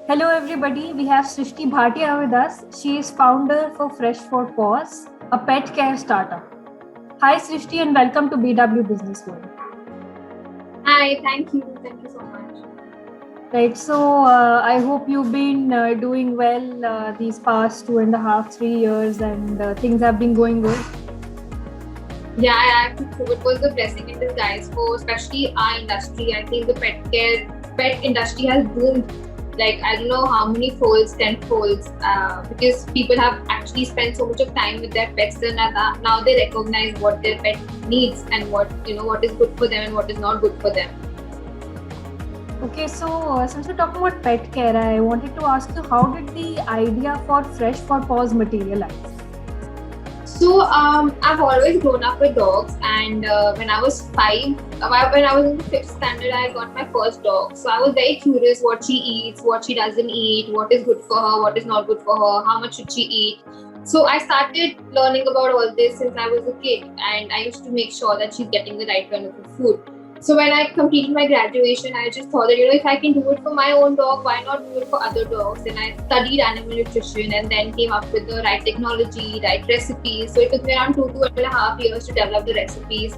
Hello everybody, we have Srishti Bhatia with us. She is founder for For Paws, a pet care startup. Hi Srishti and welcome to BW Businessworld. Hi, thank you. Thank you so much. Right, so I hope you've been doing well these past 2.5, 3 years and things have been going good. Yeah, I think COVID was a blessing in disguise for especially our industry. I think the pet industry has boomed. Like, I don't know how many folds, 10 folds, because people have actually spent so much of time with their pets and now they recognize what their pet needs and what is good for them and what is not good for them. Okay, so since we're talking about pet care, I wanted to ask you, how did the idea for For Paws materialize? So I've always grown up with dogs, and when I was 5, when I was in the 5th standard, I got my first dog. So I was very curious what she eats, what she doesn't eat, what is good for her, what is not good for her, how much should she eat. So I started learning about all this since I was a kid, and I used to make sure that she's getting the right kind of food. So when I completed my graduation, I just thought that, if I can do it for my own dog, why not do it for other dogs? And I studied animal nutrition and then came up with the right technology, right recipes. So it took me around 2.5 years to develop the recipes,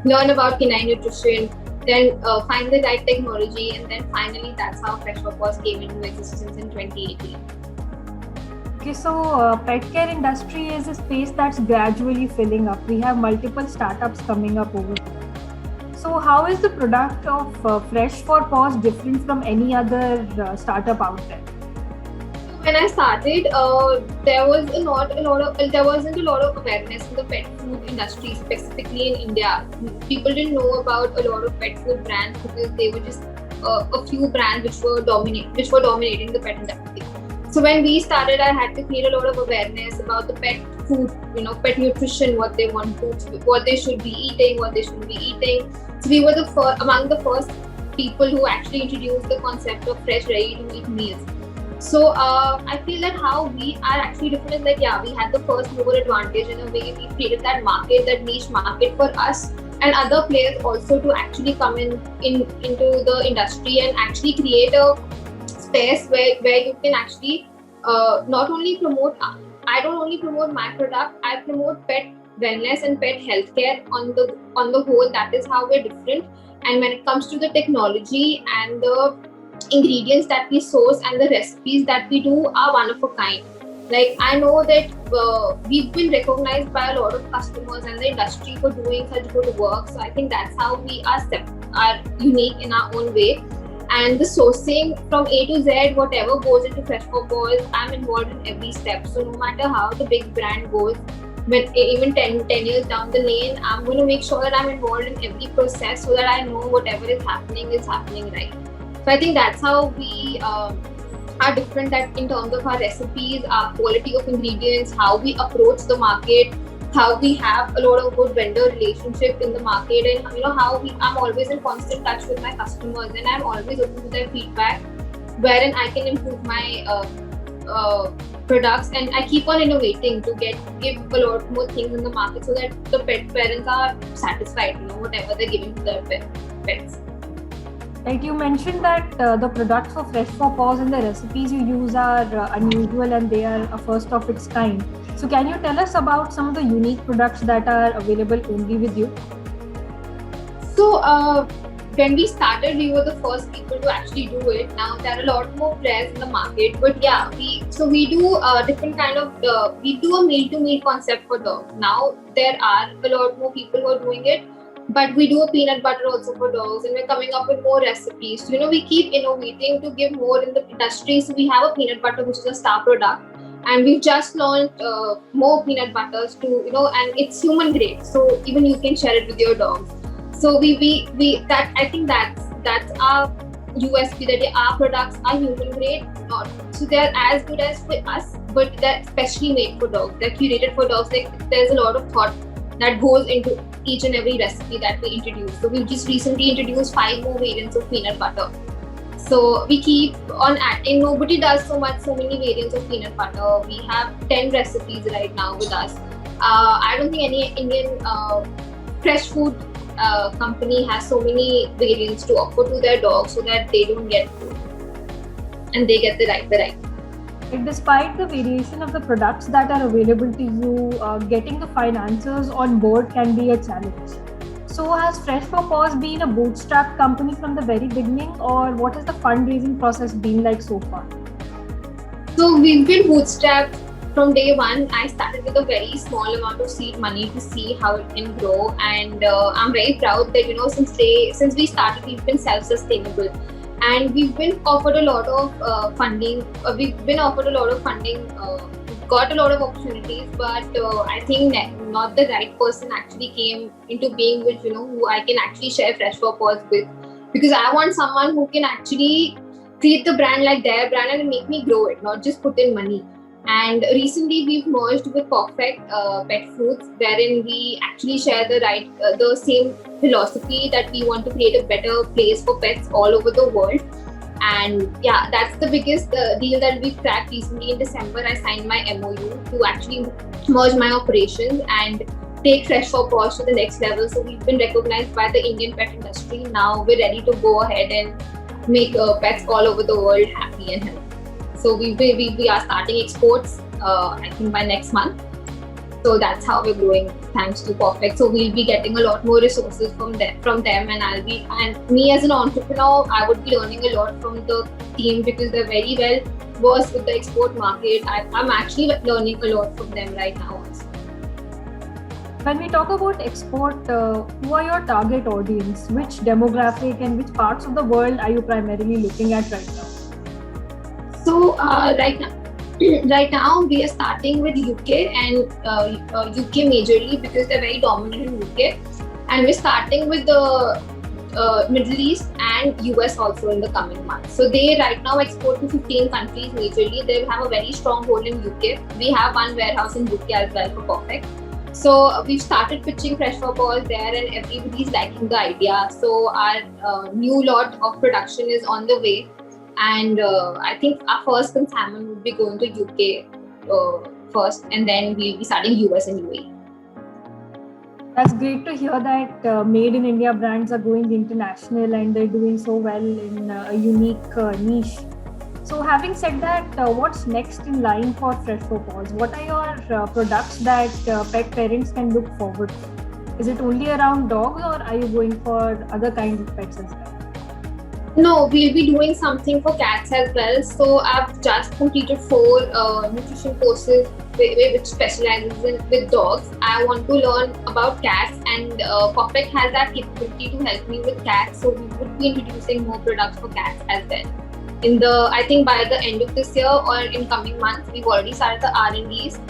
learn about canine nutrition, then find the right technology, and then finally that's how For Paws came into existence in 2018. Okay, so pet care industry is a space that's gradually filling up. We have multiple startups coming up over here. So how is the product of For Paws different from any other startup out there? When I started, there wasn't a lot of awareness in the pet food industry, specifically in India. People didn't know about a lot of pet food brands because they were just a few brands which were dominating the pet industry. So when we started, I had to create a lot of awareness about the pet food, pet nutrition, what they should be eating, what they shouldn't be eating. So we were among the first people who actually introduced the concept of fresh, ready-to-eat meals. So I feel that how we are actually different is we had the first mover advantage in a way. We created that market, that niche market for us and other players also to actually come into the industry and actually create a space where you can actually not only promote. I don't only promote my product. I promote pet wellness and pet healthcare on the whole. That is how we're different. And when it comes to the technology and the ingredients that we source and the recipes that we do are one of a kind. Like, I know that we've been recognized by a lot of customers and the industry for doing such good work. So I think that's how we are unique in our own way. And the sourcing from A to Z, whatever goes into For Paws, I'm involved in every step. So no matter how the big brand goes, even 10 years down the lane, I'm going to make sure that I'm involved in every process so that I know whatever is happening right. So I think that's how we are different, that in terms of our recipes, our quality of ingredients, how we approach the market, how we have a lot of good vendor relationship in the market, and I'm always in constant touch with my customers and I'm always open to their feedback wherein I can improve my products, and I keep on innovating to give a lot more things in the market so that the pet parents are satisfied, whatever they're giving to their pets. Right, you mentioned that the products of For Paws and the recipes you use are unusual and they are a first of its kind. So can you tell us about some of the unique products that are available only with you? So when we started, we were the first people to actually do it. Now there are a lot more players in the market, but we do different kind of we do a meal to meal concept for dogs. Now there are a lot more people who are doing it. But we do a peanut butter also for dogs, and we're coming up with more recipes. So, we keep innovating to give more in the industry. So we have a peanut butter, which is a star product, and we've just launched more peanut butters and it's human grade. So even you can share it with your dogs. So I think that's our USP, that our products are human grade. So they're as good as for us, but they're specially made for dogs. They're curated for dogs. Like, there's a lot of thought that goes into each and every recipe that we introduce. So we've just recently introduced 5 more variants of peanut butter. So we keep on adding. Nobody does so many variants of peanut butter. We have 10 recipes right now with us. I don't think any Indian fresh food company has so many variants to offer to their dogs so that they don't get food. and they get the right. Despite the variation of the products that are available to you, getting the financiers on board can be a challenge. So has Fresh for Paws been a bootstrapped company from the very beginning, or what has the fundraising process been like so far? So we've been bootstrapped from day one. I started with a very small amount of seed money to see how it can grow, and I'm very proud that since we started, we've been self-sustainable, and we've been offered a lot of funding. Got a lot of opportunities, but I think not the right person actually came into being with who I can actually share Fresh for Paws with, because I want someone who can actually treat the brand like their brand and make me grow it, not just put in money. And recently we've merged with Perfect Pet Foods, wherein we actually share the same philosophy that we want to create a better place for pets all over the world. And yeah, that's the biggest deal that we've cracked recently. In December, I signed my MOU to actually merge my operations and take Fresh for Paws to the next level. So we've been recognized by the Indian pet industry. Now we're ready to go ahead and make pets all over the world happy and healthy. So we are starting exports, I think by next month. So that's how we're growing, thanks to Perfect. So we'll be getting a lot more resources from them, and me as an entrepreneur, I would be learning a lot from the team, because they're very well versed with the export market. I'm actually learning a lot from them right now also. When we talk about export, who are your target audience? Which demographic and which parts of the world are you primarily looking at right now? So right now we are starting with UK and UK majorly, because they're very dominant in UK, and we're starting with the Middle East and US also in the coming months. So they right now export to 15 countries majorly. They have a very strong hold in UK. We have one warehouse in UK as well for Perfect. So we've started pitching Fresh for Paws there, and everybody's liking the idea. So our new lot of production is on the way. And I think our first consignment would be going to UK first, and then we'll be starting US and UAE. That's great to hear that made in India brands are going international and they're doing so well in a unique niche. So having said that, what's next in line for Fresh for Paws? What are your products that pet parents can look forward to? Is it only around dogs, or are you going for other kinds of pets as well? No, we'll be doing something for cats as well. So I've just completed 4 nutrition courses which specializes with dogs. I want to learn about cats, and Perfect has that capability to help me with cats. So we would be introducing more products for cats as well. I think by the end of this year or in coming months, we've already started the R&Ds.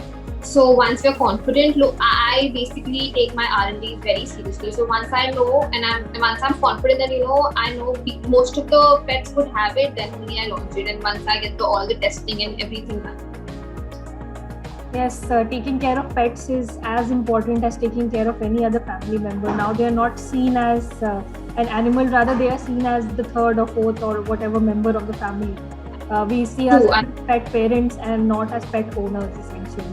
So once we're confident, I basically take my R&D very seriously. So once I know, and once I'm confident that I know most of the pets would have it, then only I launch it. And once I get all the testing and everything done. Yes, taking care of pets is as important as taking care of any other family member. Now they are not seen as an animal, rather they are seen as the third or fourth or whatever member of the family. We see us as pet parents and not as pet owners essentially.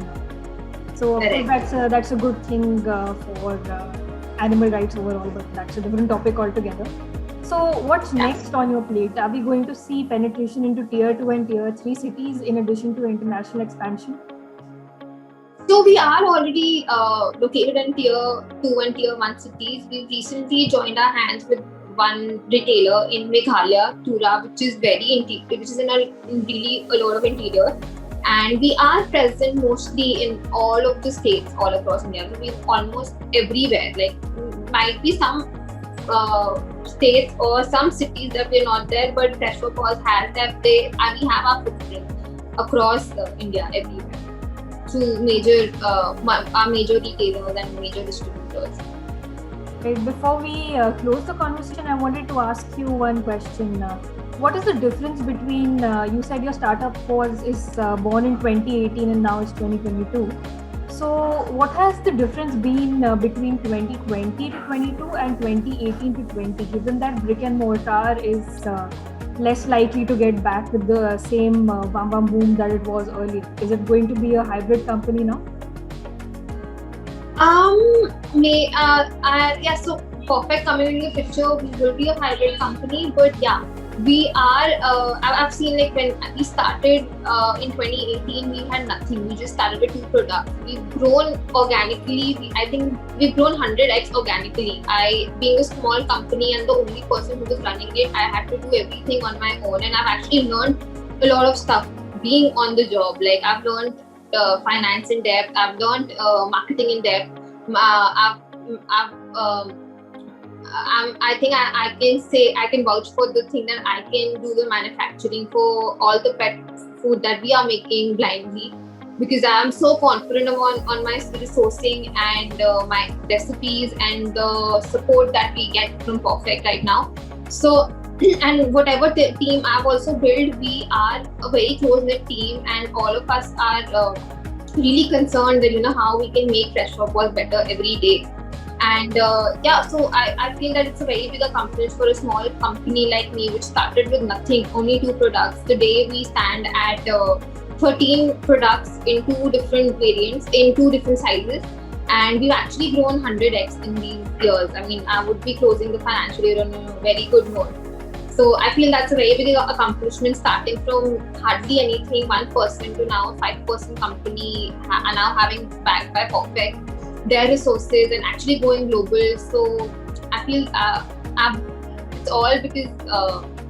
So of course that's a good thing for animal rights overall, but that's a different topic altogether. So what's next on your plate? Are we going to see penetration into tier 2 and tier 3 cities in addition to international expansion? So we are already located in tier 2 and tier 1 cities. We've recently joined our hands with one retailer in Meghalaya, Tura, which is in really a lot of interior. And we are present mostly in all of the states all across India. So we're almost everywhere. Like might be some states or some cities that we're not there, but Fresh for Paws has that. We have our footprint across India everywhere to our major retailers and major distributors. Right, before we close the conversation, I wanted to ask you one question. What is the difference between, you said your startup is born in 2018 and now it's 2022. So what has the difference been between 2020 to 22 and 2018 to 20, given that brick and mortar is less likely to get back with the same bam boom that it was earlier? Is it going to be a hybrid company now? So Perfect coming in the picture, we will be a hybrid company, but yeah, I've seen like when we started in 2018, we had nothing. We just started with 2 products. We've grown organically. I think we've grown 100x organically. Being a small company and the only person who was running it, I had to do everything on my own, and I've actually learned a lot of stuff being on the job. Like I've learned finance in depth. I've learned marketing in depth. I think I can say I can vouch for the thing that I can do the manufacturing for all the pet food that we are making blindly, because I am so confident on my resourcing and my recipes and the support that we get from Perfect right now. So and whatever team I've also built, we are a very close-knit team, and all of us are really concerned that how we can make Fresh For Paws better every day. And so I feel that it's a very big accomplishment for a small company like me, which started with nothing, only 2 products. Today we stand at 13 products in 2 different variants, in 2 different sizes, and we've actually grown 100x in these years. I mean, I would be closing the financial year on a very good note. So I feel that's a very big accomplishment, starting from hardly anything, 1% to now a 5% company, and now having backed by Perfect, their resources, and actually going global. So I feel it's all because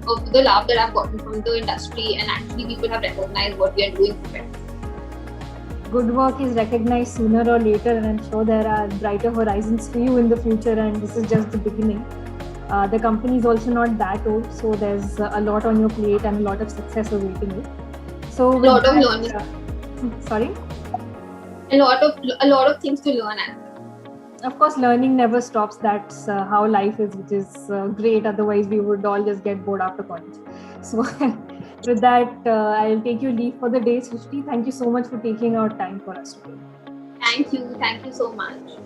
of the love that I've gotten from the industry, and actually people have recognized what we are doing for it. Good work is recognized sooner or later, and I'm sure there are brighter horizons for you in the future, and this is just the beginning. The company is also not that old, so there's a lot on your plate and a lot of success awaiting you. So a lot of learning. Sorry? A lot of things to learn. Of course, learning never stops. That's how life is, which is great. Otherwise, we would all just get bored after college. So with that, I'll take your leave for the day. Srishti, thank you so much for taking our time for us today. Thank you so much.